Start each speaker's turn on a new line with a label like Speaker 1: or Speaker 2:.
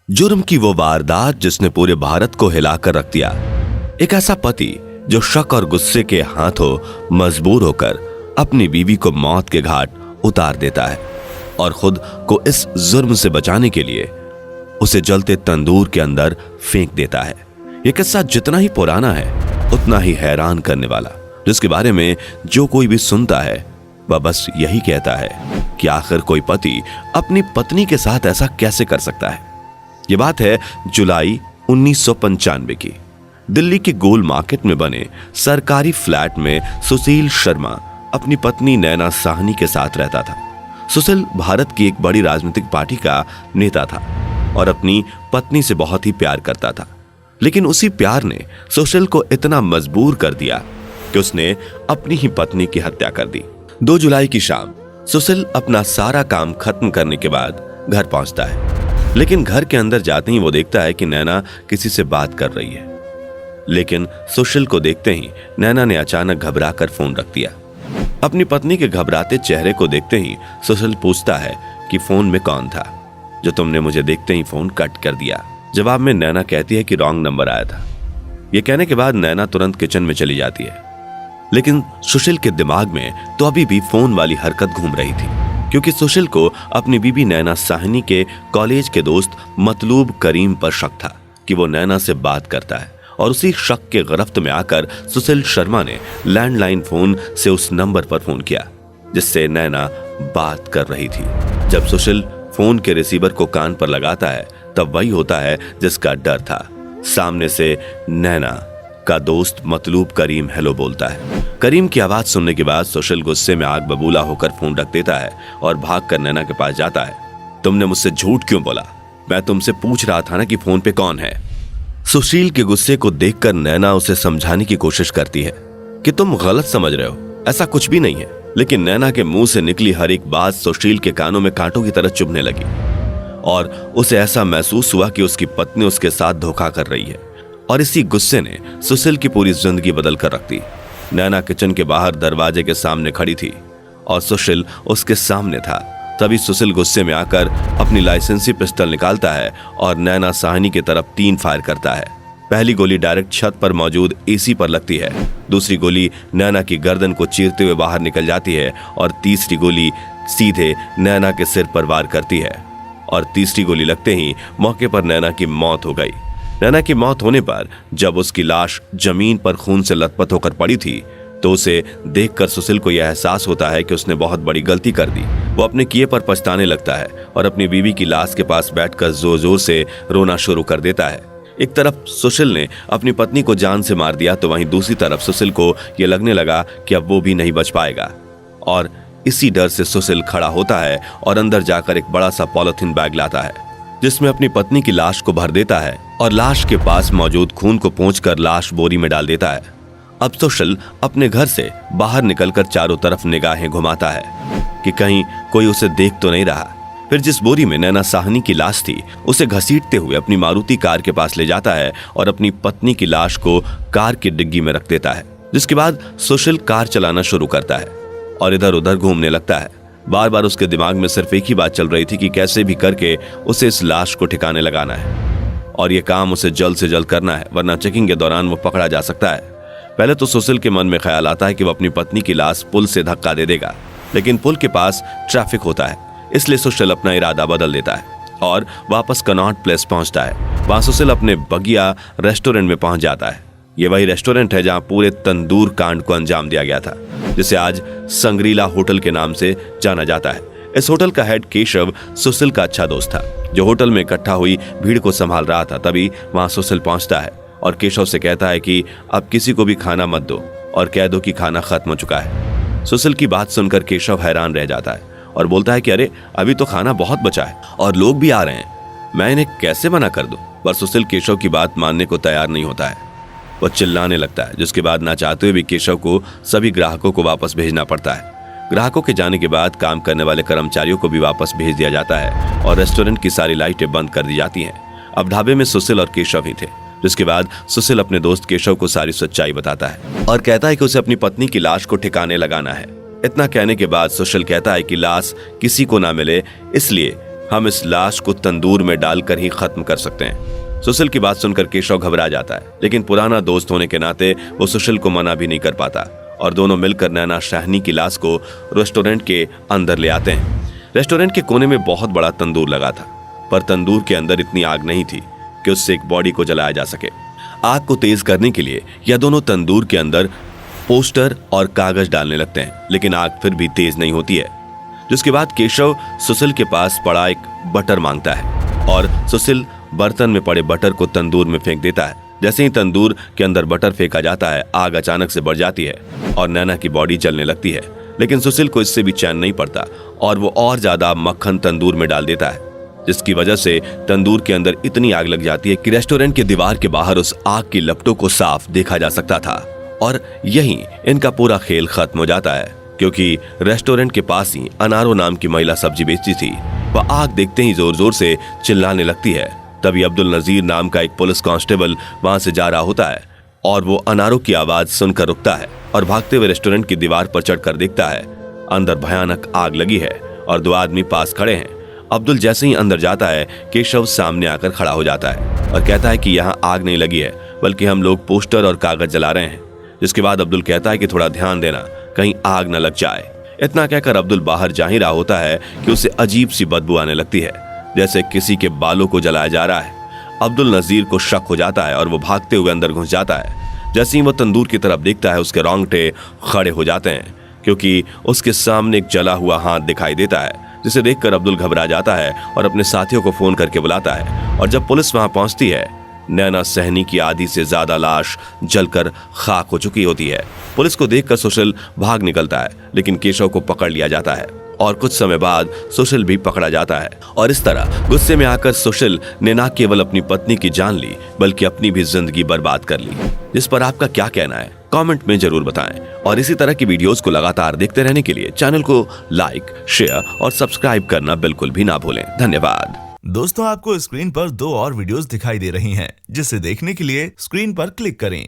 Speaker 1: जुर्म की वो वारदात जिसने पूरे भारत को हिलाकर रख दिया। एक ऐसा पति जो शक और गुस्से के हाथों मजबूर होकर अपनी बीवी को मौत के घाट उतार देता है और खुद को इस जुर्म से बचाने के लिए उसे जलते तंदूर के अंदर फेंक देता है। यह किस्सा जितना ही पुराना है उतना ही हैरान करने वाला, जिसके बारे में जो कोई भी सुनता है वह बस यही कहता है कि आखिर कोई पति अपनी पत्नी के साथ ऐसा कैसे कर सकता है। ये बात है जुलाई 1995 की। दिल्ली के गोल मार्केट में बने सरकारी फ्लैट में सुशील शर्मा अपनी पत्नी नैना साहनी के साथ रहता था। सुशील भारत की एक बड़ी राजनीतिक पार्टी का नेता था और अपनी पत्नी से बहुत ही प्यार करता था, लेकिन उसी प्यार ने सुशील को इतना मजबूर कर दिया कि उसने अपनी ही पत्नी की हत्या कर दी। 2 जुलाई की शाम सुशील अपना सारा काम खत्म करने के बाद घर पहुंचता है, लेकिन घर के अंदर जाते ही वो देखता है कि नैना किसी से बात कर रही है। लेकिन सुशील को देखते ही नैना ने अचानक घबराकर फोन रख दिया। अपनी पत्नी के घबराते चेहरे को देखते ही सुशील पूछता है कि फोन में कौन था जो तुमने मुझे देखते ही फोन कट कर दिया। जवाब में नैना कहती है कि रॉन्ग नंबर आया था। यह कहने के बाद नैना तुरंत किचन में चली जाती है, लेकिन सुशील के दिमाग में तो अभी भी फोन वाली हरकत घूम रही थी, क्योंकि सुशील को अपनी बीबी नैना साहनी के कॉलेज के दोस्त मतलूब करीम पर शक था कि वो नैना से बात करता है, और उसी शक के गिरफ्त में आकर सुशील शर्मा ने लैंडलाइन फोन से उस नंबर पर फोन किया जिससे नैना बात कर रही थी। जब सुशील फोन के रिसीवर को कान पर लगाता है तब वही होता है जिसका डर था। सामने से नैना का दोस्त मतलूब करीम हेलो बोलता है। करीम की आवाज सुनने के बाद सुशील गुस्से में आग बबूला होकर फोन रख देता है और भागकर नैना के पास जाता है। तुमने मुझसे झूठ क्यों बोला? मैं तुमसे पूछ रहा था ना कि फोन पे कौन है। सुशील के गुस्से को देखकर नैना उसे समझाने की कोशिश करती है कि तुम गलत समझ रहे हो, ऐसा कुछ भी नहीं है। लेकिन नैना के मुंह से निकली हर एक बात सुशील के कानों में कांटों की तरह चुभने लगी और उसे ऐसा महसूस हुआ कि उसकी पत्नी उसके साथ धोखा कर रही है, और इसी गुस्से ने सुशील की पूरी जिंदगी बदल कर रख दी। नैना किचन के बाहर दरवाजे के सामने खड़ी थी और सुशील उसके सामने था। तभी सुशील गुस्से में आकर अपनी लाइसेंसी पिस्टल निकालता है और नैना साहनी की तरफ 3 फायर करता है। पहली गोली डायरेक्ट छत पर मौजूद एसी पर लगती है, दूसरी गोली नैना की गर्दन को चीरते हुए बाहर निकल जाती है और तीसरी गोली सीधे नैना के सिर पर वार करती है, और तीसरी गोली लगते ही मौके पर नैना की मौत हो गई। नैना की मौत होने पर जब उसकी लाश जमीन पर खून से लथपथ होकर पड़ी थी तो उसे देखकर सुशील को यह एहसास होता है कि उसने बहुत बड़ी गलती कर दी। वो अपने किए पर पछताने लगता है और अपनी बीवी की लाश के पास बैठकर जोर जोर से रोना शुरू कर देता है। एक तरफ सुशील ने अपनी पत्नी को जान से मार दिया तो वहीं दूसरी तरफ सुशील को यह लगने लगा कि अब वो भी नहीं बच पाएगा, और इसी डर से सुशील खड़ा होता है और अंदर जाकर एक बड़ा सा पॉलिथीन बैग लाता है जिसमें अपनी पत्नी की लाश को भर देता है और लाश के पास मौजूद खून को पोंछकर लाश बोरी में डाल देता है। अब सुशील अपने घर से बाहर निकलकर चारों तरफ निगाहें घुमाता है कि कहीं कोई उसे देख तो नहीं रहा। फिर जिस बोरी में नैना साहनी की लाश थी उसे घसीटते हुए अपनी मारुति कार के पास ले जाता है और अपनी पत्नी की लाश को कार की डिग्गी में रख देता है, जिसके बाद सुशील कार चलाना शुरू करता है और इधर उधर घूमने लगता है। बार बार उसके दिमाग में सिर्फ एक ही बात चल रही थी कि कैसे भी करके उसे इस लाश को ठिकाने लगाना है और यह काम उसे जल्द से जल्द करना है, वरना चेकिंग के दौरान वो पकड़ा जा सकता है। पहले तो सुशील के मन में ख्याल आता है कि वो अपनी पत्नी की लाश पुल से धक्का दे देगा, लेकिन पुल के पास ट्रैफिक होता है, इसलिए सुशील अपना इरादा बदल देता है और वापस कनॉट प्लेस पहुंचता है। वहां सुशील अपने बगिया रेस्टोरेंट में पहुंच जाता है। ये वही रेस्टोरेंट है जहां पूरे तंदूर कांड को अंजाम दिया गया था, जिसे आज संग्रीला होटल के नाम से जाना जाता है। इस होटल का हेड केशव सुशील का अच्छा दोस्त था, जो होटल में इकट्ठा हुई भीड़ को संभाल रहा था। तभी वहां सुशील पहुंचता है और केशव से कहता है कि अब किसी को भी खाना मत दो और कह दो कि खाना खत्म हो चुका है। सुशील की बात सुनकर केशव हैरान रह जाता है और बोलता है कि अरे अभी तो खाना बहुत बचा है और लोग भी आ रहे हैं, मैं इन्हें कैसे मना कर दूं? पर सुशील केशव की बात मानने को तैयार नहीं होता है। वो चिल्लाने लगता है, जिसके बाद ना चाहते हुए भी केशव को सभी ग्राहकों को वापस भेजना पड़ता है। ग्राहकों के जाने के बाद काम करने वाले कर्मचारियों को भी वापस भेज दिया जाता है और रेस्टोरेंट की सारी लाइटें बंद कर दी जाती हैं। अब ढाबे में सुशील और केशव ही थे, जिसके बाद सुशील अपने दोस्त केशव को सारी सच्चाई बताता है और कहता है कि उसे अपनी पत्नी की लाश को ठिकाने लगाना है। इतना कहने के बाद सुशील कहता है कि लाश किसी को ना मिले इसलिए हम इस लाश को तंदूर में डालकर ही खत्म कर सकते हैं। सुशील की बात सुनकर केशव घबरा जाता है, लेकिन पुराना दोस्त होने के नाते वो सुशील को मना भी नहीं कर पाता और दोनों मिलकर नैना शाहनी की लाश को रेस्टोरेंट के अंदर ले आते हैं। रेस्टोरेंट के कोने में बहुत बड़ा तंदूर लगा था, पर तंदूर के अंदर इतनी आग नहीं थी कि उससे एक बॉडी को जलाया जा सके। आग को तेज करने के लिए यह दोनों तंदूर के अंदर पोस्टर और कागज डालने लगते हैं, लेकिन आग फिर भी तेज नहीं होती है। जिसके बाद केशव सुशील के पास पड़ा एक बटर मांगता है और सुशील बर्तन में पड़े बटर को तंदूर में फेंक देता है। जैसे ही तंदूर के अंदर बटर फेंका जाता है, आग अचानक से बढ़ जाती है और नैना की बॉडी जलने लगती है। लेकिन सुशील को इससे भी चैन नहीं पड़ता और वो और ज्यादा मक्खन तंदूर में डाल देता है, जिसकी वजह से तंदूर के अंदर इतनी आग लग जाती है कि रेस्टोरेंट के दीवार के बाहर उस आग की लपटों को साफ देखा जा सकता था। और यहीं इनका पूरा खेल खत्म हो जाता है, क्योंकि रेस्टोरेंट के पास ही अनारो नाम की महिला सब्जी बेचती थी। वह आग देखते ही जोर जोर से चिल्लाने लगती है। तभी अब्दुल नजीर नाम का एक पुलिस कांस्टेबल वहां से जा रहा होता है और वो अनारो की आवाज सुनकर रुकता है और भागते हुए रेस्टोरेंट की दीवार पर चढ़कर देखता है अंदर भयानक आग लगी है और दो आदमी पास खड़े हैं। अब्दुल जैसे ही अंदर जाता है, केशव सामने आकर खड़ा हो जाता है और कहता है कि यहाँ आग नहीं लगी है, बल्कि हम लोग पोस्टर और कागज जला रहे हैं। जिसके बाद अब्दुल कहता है कि थोड़ा ध्यान देना, कहीं आग न लग जाए। इतना कहकर अब्दुल बाहर जा ही रहा होता है कि उसे अजीब सी बदबू आने लगती है, जैसे किसी के बालों को जलाया जा रहा है। अब्दुल नजीर को शक हो जाता है और वो भागते हुए अंदर घुस जाता है। जैसे ही वो तंदूर की तरफ देखता है, उसके रोंगटे खड़े हो जाते हैं, क्योंकि उसके सामने एक जला हुआ हाथ दिखाई देता है, जिसे देखकर अब्दुल घबरा जाता है और अपने साथियों को फोन करके बुलाता है। और जब पुलिस वहां पहुंचती है, नैना सहनी की आधी से ज्यादा लाश जलकर खाक हो चुकी होती है। पुलिस को देखकर सुशील भाग निकलता है, लेकिन केशव को पकड़ लिया जाता है और कुछ समय बाद सुशील भी पकड़ा जाता है। और इस तरह गुस्से में आकर सुशील ने न केवल अपनी पत्नी की जान ली, बल्कि अपनी भी जिंदगी बर्बाद कर ली। इस पर आपका क्या कहना है, कमेंट में जरूर बताएं। और इसी तरह की वीडियोस को लगातार देखते रहने के लिए चैनल को लाइक, शेयर और सब्सक्राइब करना बिल्कुल भी ना भूलें। धन्यवाद।
Speaker 2: दोस्तों, आपको स्क्रीन पर 2 और वीडियोस दिखाई दे रही हैं, जिसे देखने के लिए स्क्रीन पर क्लिक करें।